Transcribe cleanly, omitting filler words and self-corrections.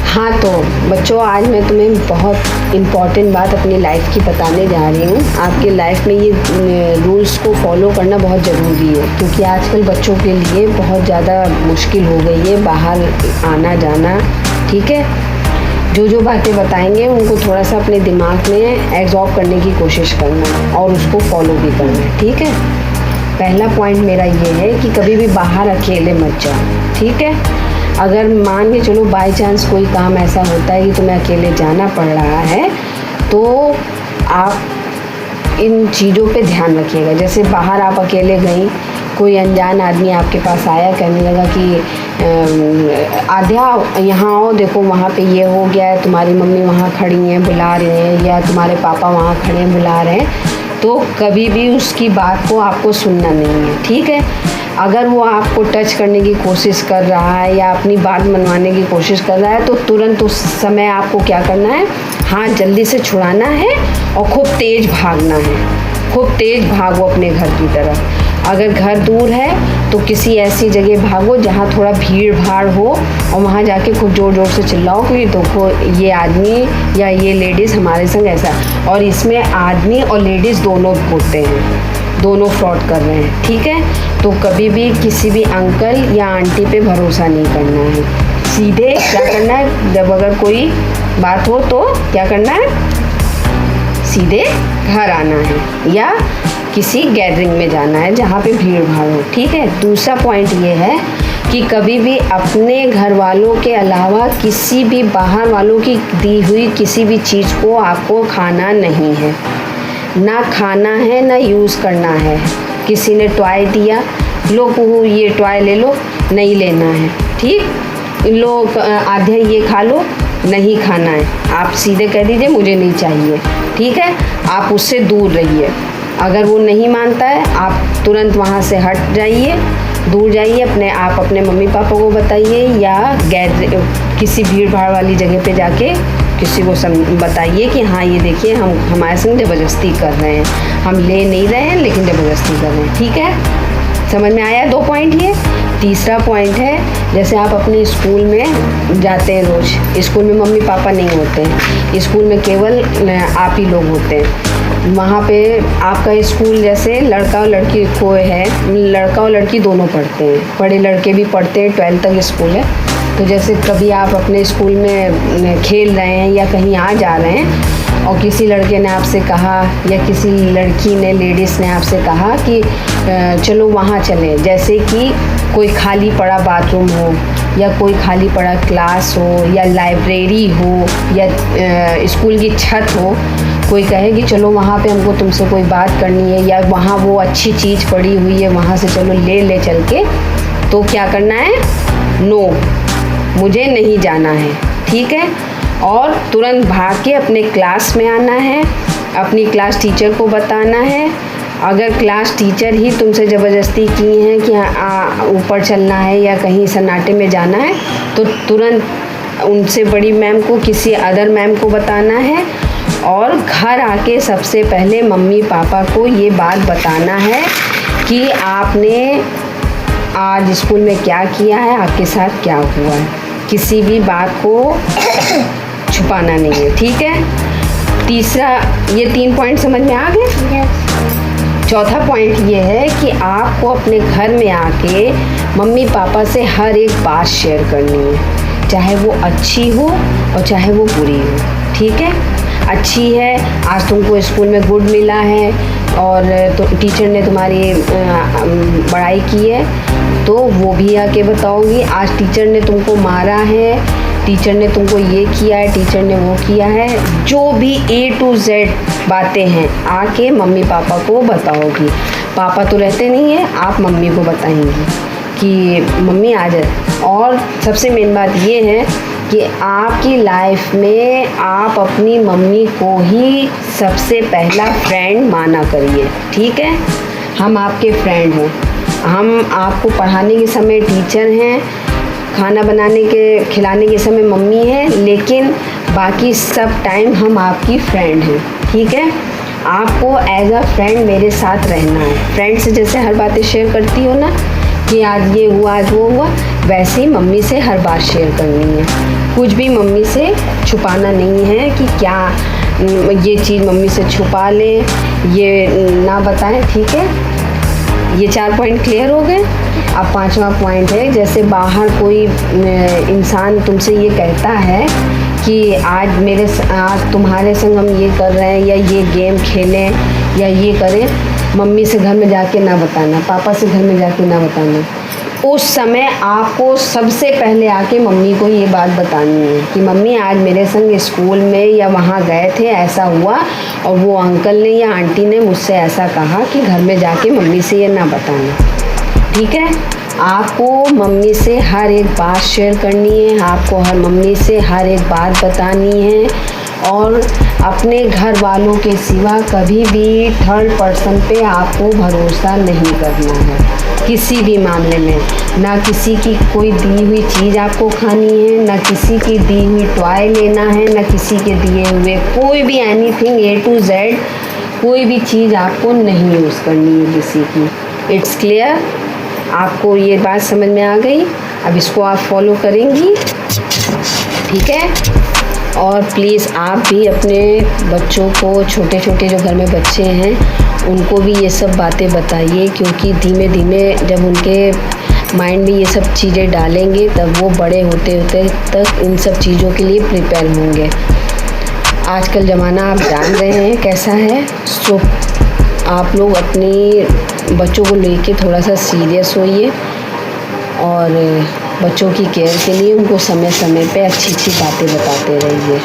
हाँ तो बच्चों, आज मैं तुम्हें बहुत इम्पॉर्टेंट बात अपनी लाइफ की बताने जा रही हूँ। आपके लाइफ में ये रूल्स को फॉलो करना बहुत ज़रूरी है, क्योंकि आजकल बच्चों के लिए बहुत ज़्यादा मुश्किल हो गई है बाहर आना जाना। ठीक है, जो बातें बताएंगे उनको थोड़ा सा अपने दिमाग में एब्जॉर्ब करने की कोशिश करना और उसको फॉलो भी करना है। ठीक है, पहला पॉइंट मेरा ये है कि कभी भी बाहर अकेले मत जाओ। ठीक है, अगर मान के चलो बाय चांस कोई काम ऐसा होता है कि तुम्हें अकेले जाना पड़ रहा है, तो आप इन चीज़ों पे ध्यान रखिएगा। जैसे बाहर आप अकेले गई, कोई अनजान आदमी आपके पास आया, कहने लगा कि आध्या यहाँ आओ, देखो वहाँ पे ये हो गया है, तुम्हारी मम्मी वहाँ खड़ी हैं बुला रहे हैं, या तुम्हारे पापा वहाँ खड़े हैं बुला रहे हैं, तो कभी भी उसकी बात को आपको सुनना नहीं है। ठीक है, अगर वो आपको टच करने की कोशिश कर रहा है या अपनी बात मनवाने की कोशिश कर रहा है, तो तुरंत उस समय आपको क्या करना है, हाथ जल्दी से छुड़ाना है और खूब तेज़ भागना है। खूब तेज़ भागो अपने घर की तरफ। अगर घर दूर है तो किसी ऐसी जगह भागो जहाँ थोड़ा भीड़ भाड़ हो, और वहाँ जाके खूब ज़ोर ज़ोर से चिल्लाओ कि देखो ये आदमी या ये लेडीज़ हमारे संग ऐसा। और इसमें आदमी और लेडीज़ दोनों होते हैं, दोनों फ्रॉड कर रहे हैं। ठीक है, तो कभी भी किसी भी अंकल या आंटी पे भरोसा नहीं करना है। सीधे क्या करना है, जब अगर कोई बात हो तो क्या करना है, सीधे घर आना है या किसी गैदरिंग में जाना है जहाँ पे भीड़ भाड़ हो। ठीक है, दूसरा पॉइंट ये है कि कभी भी अपने घर वालों के अलावा किसी भी बाहर वालों की दी हुई किसी भी चीज़ को आपको खाना नहीं है। ना खाना है ना यूज़ करना है। किसी ने टॉय दिया, लो ये टॉय ले लो, नहीं लेना है। ठीक, लो आधे ये खा लो, नहीं खाना है। आप सीधे कह दीजिए मुझे नहीं चाहिए। ठीक है, आप उससे दूर रहिए। अगर वो नहीं मानता है, आप तुरंत वहाँ से हट जाइए, दूर जाइए। आप अपने मम्मी पापा को बताइए, या किसी भीड़ भाड़ वाली जगह पे जाके किसी को बताइए कि हाँ ये देखिए हम हमारे संग ज़बरदस्ती कर रहे हैं, हम ले नहीं रहे हैं लेकिन ज़बरदस्ती कर रहे हैं। ठीक है, समझ में आया 2 पॉइंट ये। तीसरा पॉइंट है, जैसे आप अपने स्कूल में जाते हैं रोज़, स्कूल में मम्मी पापा नहीं होते हैं, स्कूल में केवल आप ही लोग होते हैं। वहाँ पे आपका स्कूल जैसे लड़का और लड़की को है, लड़का और लड़की दोनों पढ़ते हैं, बड़े लड़के भी पढ़ते हैं, 12th तक स्कूल है। तो जैसे कभी आप अपने स्कूल में खेल रहे हैं या कहीं आ जा रहे हैं और किसी लड़के ने आपसे कहा या किसी लड़की ने, लेडीज़ ने आपसे कहा कि चलो वहाँ चलें, जैसे कि कोई खाली पड़ा बाथरूम हो या कोई खाली पड़ा क्लास हो या लाइब्रेरी हो या स्कूल की छत हो, कोई कहे कि चलो वहाँ पे हमको तुमसे कोई बात करनी है या वहाँ वो अच्छी चीज़ पड़ी हुई है वहाँ से चलो ले चल के, तो क्या करना है, नो, मुझे नहीं जाना है। ठीक है, और तुरंत भाग के अपने क्लास में आना है, अपनी क्लास टीचर को बताना है। अगर क्लास टीचर ही तुमसे ज़बरदस्ती की हैं कि ऊपर चलना है या कहीं सन्नाटे में जाना है, तो तुरंत उनसे बड़ी मैम को, किसी अदर मैम को बताना है। और घर आके सबसे पहले मम्मी पापा को ये बात बताना है कि आपने आज स्कूल में क्या किया है, आपके साथ क्या हुआ है। किसी भी बात को छुपाना नहीं है। ठीक है, तीसरा, ये 3 पॉइंट समझ में आ गए। चौथा पॉइंट ये है कि आपको अपने घर में आके मम्मी पापा से हर एक बात शेयर करनी है, चाहे वो अच्छी हो और चाहे वो बुरी हो। ठीक है, अच्छी है, आज तुमको स्कूल में गुड मिला है और तो टीचर ने तुम्हारी बड़ाई की है, तो वो भी आके बताओगी। आज टीचर ने तुमको मारा है, टीचर ने तुमको ये किया है, टीचर ने वो किया है, जो भी A to Z बातें हैं आके मम्मी पापा को बताओगी। पापा तो रहते नहीं है, आप मम्मी को बताएंगी कि मम्मी आ जाए। और सबसे मेन बात ये है कि आपकी लाइफ में आप अपनी मम्मी को ही सबसे पहला फ्रेंड माना करिए। ठीक है, हम आपके फ्रेंड हैं, हम आपको पढ़ाने के समय टीचर हैं, खाना बनाने के खिलाने के समय मम्मी है, लेकिन बाकी सब टाइम हम आपकी फ्रेंड हैं। ठीक है, आपको एज अ फ्रेंड मेरे साथ रहना है। फ्रेंड से जैसे हर बातें शेयर करती हो ना कि आज ये हुआ आज वो हुआ, वैसे ही मम्मी से हर बात शेयर करनी है। कुछ भी मम्मी से छुपाना नहीं है कि क्या ये चीज़ मम्मी से छुपा ले, ये ना बताएं, ठीक है। ये 4 पॉइंट क्लियर हो गए। अब 5वां पॉइंट है, जैसे बाहर कोई इंसान तुमसे ये कहता है कि आज तुम्हारे संग हम ये कर रहे हैं या ये गेम खेलें या ये करें, मम्मी से घर में जाके ना बताना, पापा से घर में जाके ना बताना। उस समय आपको सबसे पहले आके मम्मी को ये बात बतानी है कि मम्मी आज मेरे संग स्कूल में या वहाँ गए थे, ऐसा हुआ और वो अंकल ने या आंटी ने मुझसे ऐसा कहा कि घर में जाके मम्मी से ये ना बताना, ठीक है। आपको मम्मी से हर एक बात शेयर करनी है, आपको मम्मी से हर एक बात बतानी है और अपने घर वालों के सिवा कभी भी थर्ड पर्सन पे आपको भरोसा नहीं करना है किसी भी मामले में। ना किसी की कोई दी हुई चीज़ आपको खानी है, ना किसी की दी हुई टॉय लेना है, ना किसी के दिए हुए कोई भी एनीथिंग A to Z कोई भी चीज़ आपको नहीं यूज़ करनी है किसी की। It's clear? आपको ये बात समझ में आ गई? अब इसको आप फॉलो करेंगी, ठीक है। और प्लीज़ आप भी अपने बच्चों को, छोटे छोटे जो घर में बच्चे हैं उनको भी ये सब बातें बताइए, क्योंकि धीमे धीमे जब उनके माइंड में ये सब चीज़ें डालेंगे तब वो बड़े होते होते तक इन सब चीज़ों के लिए प्रिपेयर होंगे। आजकल ज़माना आप जान रहे हैं कैसा है, सो आप लोग अपनी बच्चों को लेके थोड़ा सा सीरियस होइए और बच्चों की केयर के लिए उनको समय समय पे अच्छी अच्छी बातें बताते रहिए।